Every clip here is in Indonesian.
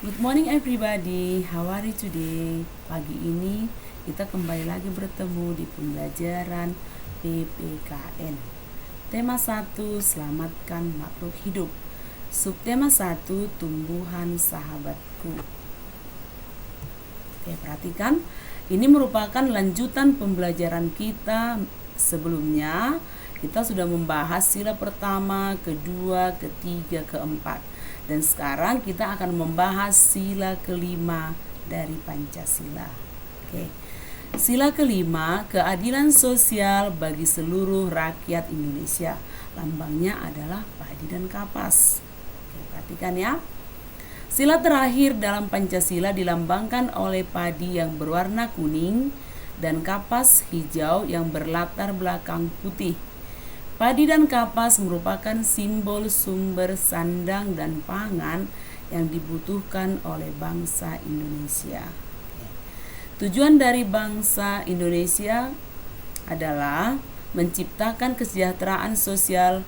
Good morning everybody, how are you today? Pagi ini kita kembali lagi bertemu di pembelajaran PPKN. Tema 1, selamatkan makhluk hidup. Subtema 1, tumbuhan sahabatku. Oke, perhatikan, ini merupakan lanjutan pembelajaran kita sebelumnya. Kita sudah membahas sila pertama, kedua, ketiga, keempat. Dan sekarang kita akan membahas sila kelima dari Pancasila. Oke. Sila kelima, keadilan sosial bagi seluruh rakyat Indonesia. Lambangnya adalah padi dan kapas. Oke, perhatikan ya. Sila terakhir dalam Pancasila dilambangkan oleh padi yang berwarna kuning dan kapas hijau yang berlatar belakang putih. Padi dan kapas merupakan simbol sumber sandang dan pangan yang dibutuhkan oleh bangsa Indonesia. Tujuan dari bangsa Indonesia adalah menciptakan kesejahteraan sosial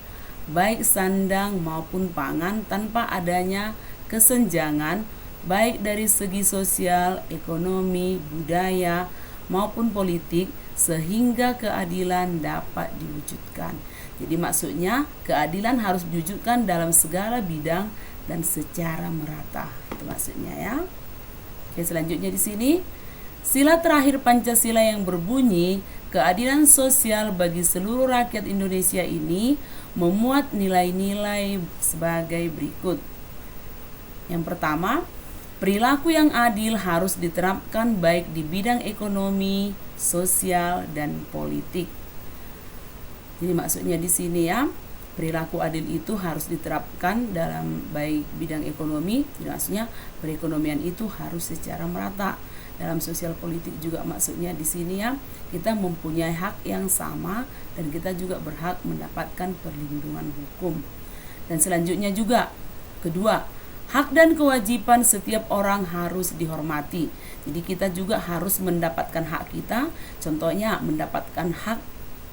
baik sandang maupun pangan tanpa adanya kesenjangan baik dari segi sosial, ekonomi, budaya maupun politik sehingga keadilan dapat diwujudkan. Jadi maksudnya keadilan harus diwujudkan dalam segala bidang dan secara merata. Itu maksudnya ya. Oke, selanjutnya di sini sila terakhir Pancasila yang berbunyi keadilan sosial bagi seluruh rakyat Indonesia ini memuat nilai-nilai sebagai berikut. Yang pertama, perilaku yang adil harus diterapkan baik di bidang ekonomi, sosial, dan politik. Jadi maksudnya di sini ya, perilaku adil itu harus diterapkan dalam baik bidang ekonomi, jadi maksudnya perekonomian itu harus secara merata. Dalam sosial politik juga maksudnya di sini ya, kita mempunyai hak yang sama dan kita juga berhak mendapatkan perlindungan hukum. Dan selanjutnya juga, kedua, hak dan kewajiban setiap orang harus dihormati. Jadi kita juga harus mendapatkan hak kita, contohnya mendapatkan hak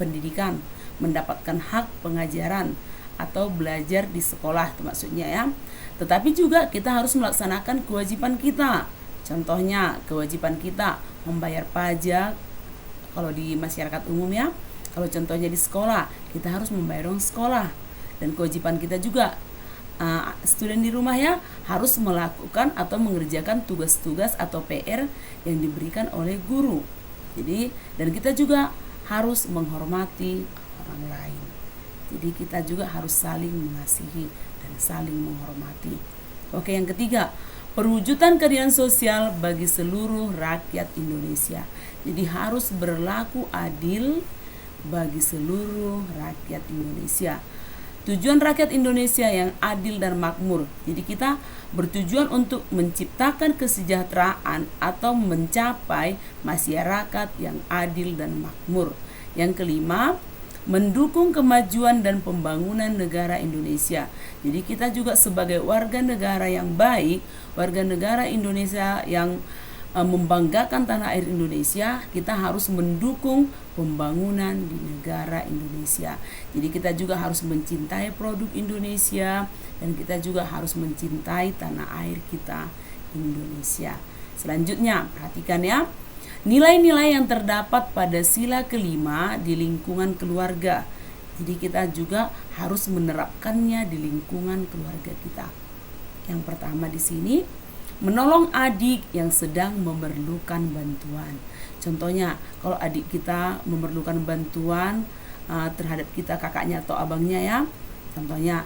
pendidikan, mendapatkan hak pengajaran atau belajar di sekolah, itu maksudnya ya. Tetapi juga kita harus melaksanakan kewajiban kita. Contohnya kewajiban kita membayar pajak kalau di masyarakat umum ya. Kalau contohnya di sekolah, kita harus membayar uang sekolah. Dan kewajiban kita juga student di rumah ya, harus melakukan atau mengerjakan tugas-tugas atau PR yang diberikan oleh guru. Jadi dan kita juga harus menghormati orang lain. Jadi kita juga harus saling mengasihi dan saling menghormati. Oke, yang ketiga, perwujudan keadilan sosial bagi seluruh rakyat Indonesia. Jadi harus berlaku adil bagi seluruh rakyat Indonesia. Tujuan rakyat Indonesia yang adil dan makmur. Jadi kita bertujuan untuk menciptakan kesejahteraan atau mencapai masyarakat yang adil dan makmur. Yang kelima, mendukung kemajuan dan pembangunan negara Indonesia. Jadi kita juga sebagai warga negara yang baik, warga negara Indonesia yang membanggakan tanah air Indonesia, kita harus mendukung pembangunan di negara Indonesia. Jadi kita juga harus mencintai produk Indonesia dan kita juga harus mencintai tanah air kita Indonesia. Selanjutnya, perhatikan ya. Nilai-nilai yang terdapat pada sila kelima di lingkungan keluarga. Jadi kita juga harus menerapkannya di lingkungan keluarga kita. Yang pertama di sini, menolong adik yang sedang memerlukan bantuan. Contohnya, kalau adik kita memerlukan bantuan terhadap kita, kakaknya atau abangnya ya. Contohnya,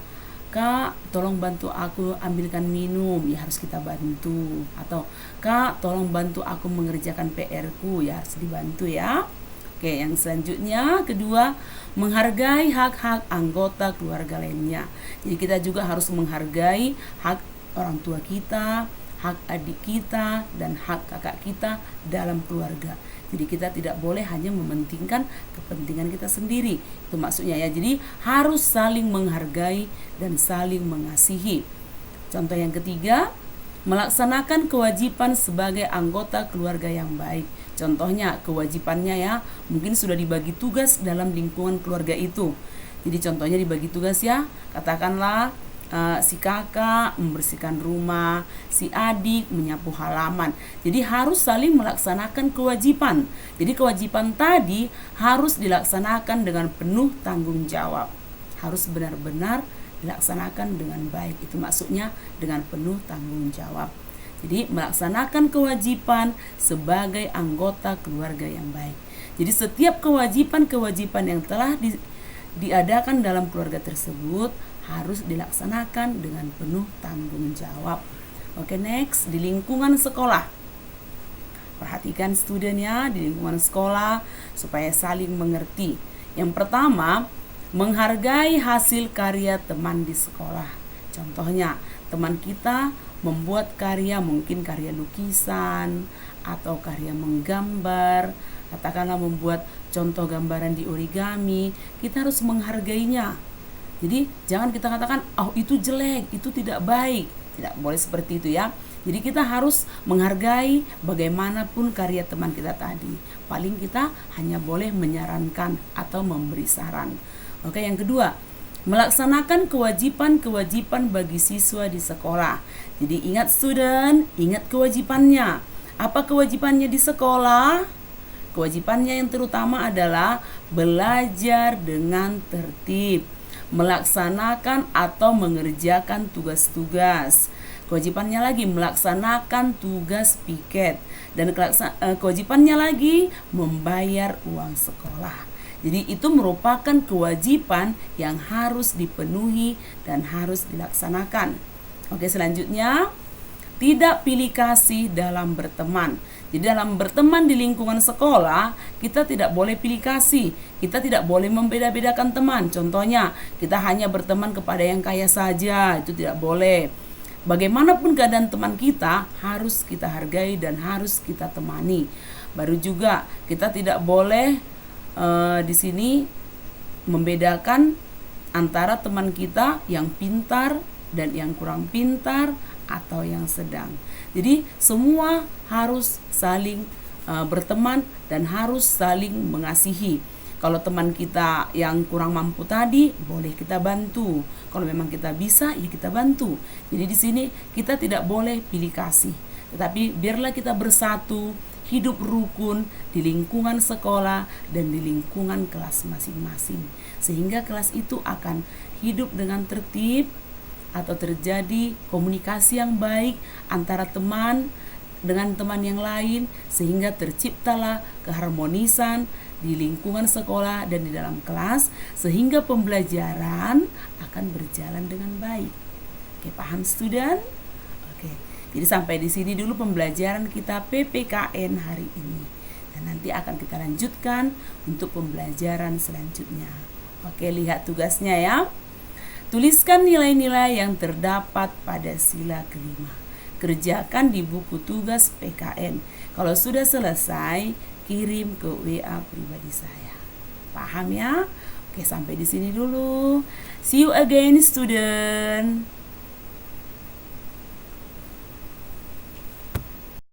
Kak, tolong bantu aku ambilkan minum, ya harus kita bantu. Atau, Kak, tolong bantu aku mengerjakan PR-ku, ya harus dibantu ya. Oke, yang selanjutnya, kedua, menghargai hak-hak anggota keluarga lainnya. Jadi kita juga harus menghargai hak orang tua kita, hak adik kita, dan hak kakak kita dalam keluarga. Jadi kita tidak boleh hanya mementingkan kepentingan kita sendiri. Itu maksudnya ya. Jadi harus saling menghargai dan saling mengasihi. Contoh yang ketiga, melaksanakan kewajiban sebagai anggota keluarga yang baik. Contohnya kewajibannya ya, mungkin sudah dibagi tugas dalam lingkungan keluarga itu. Jadi contohnya dibagi tugas ya, katakanlah si kakak membersihkan rumah, si adik menyapu halaman. Jadi harus saling melaksanakan kewajiban. Jadi kewajiban tadi harus dilaksanakan dengan penuh tanggung jawab. Harus benar-benar dilaksanakan dengan baik. Itu maksudnya dengan penuh tanggung jawab. Jadi melaksanakan kewajiban sebagai anggota keluarga yang baik. Jadi setiap kewajiban-kewajiban yang telah diadakan dalam keluarga tersebut harus dilaksanakan dengan penuh tanggung jawab. Oke, next, di lingkungan sekolah. Perhatikan studentnya di lingkungan sekolah supaya saling mengerti. Yang pertama, menghargai hasil karya teman di sekolah. Contohnya, teman kita membuat karya, mungkin karya lukisan atau karya menggambar, katakanlah membuat contoh gambaran di origami, kita harus menghargainya. Jadi jangan kita katakan, oh itu jelek, itu tidak baik. Tidak boleh seperti itu ya. Jadi kita harus menghargai bagaimanapun karya teman kita tadi. Paling kita hanya boleh menyarankan atau memberi saran. Oke, yang kedua, melaksanakan kewajiban-kewajiban bagi siswa di sekolah. Jadi ingat student, ingat kewajibannya. Apa kewajibannya di sekolah? Kewajibannya yang terutama adalah belajar dengan tertib, melaksanakan atau mengerjakan tugas-tugas. Kewajibannya lagi melaksanakan tugas piket, dan kewajibannya lagi membayar uang sekolah. Jadi itu merupakan kewajiban yang harus dipenuhi dan harus dilaksanakan. Oke, selanjutnya, tidak pilih kasih dalam berteman. Jadi dalam berteman di lingkungan sekolah, kita tidak boleh pilih kasih. Kita tidak boleh membeda-bedakan teman. Contohnya, kita hanya berteman kepada yang kaya saja, itu tidak boleh. Bagaimanapun keadaan teman kita, harus kita hargai dan harus kita temani. Baru juga, kita tidak boleh di sini membedakan antara teman kita yang pintar dan yang kurang pintar atau yang sedang. Jadi semua harus saling berteman dan harus saling mengasihi. Kalau teman kita yang kurang mampu tadi, boleh kita bantu. Kalau memang kita bisa, ya kita bantu. Jadi di sini kita tidak boleh pilih kasih, tetapi biarlah kita bersatu, hidup rukun di lingkungan sekolah dan di lingkungan kelas masing-masing. Sehingga kelas itu akan hidup dengan tertib, atau terjadi komunikasi yang baik antara teman dengan teman yang lain, sehingga terciptalah keharmonisan di lingkungan sekolah dan di dalam kelas, sehingga pembelajaran akan berjalan dengan baik. Oke, paham student? Oke. Jadi sampai di sini dulu pembelajaran kita PPKN hari ini. Dan nanti akan kita lanjutkan untuk pembelajaran selanjutnya. Oke, lihat tugasnya ya. Tuliskan nilai-nilai yang terdapat pada sila kelima. Kerjakan di buku tugas PKN. Kalau sudah selesai, kirim ke WA pribadi saya. Paham ya? Oke, sampai di sini dulu. See you again, student.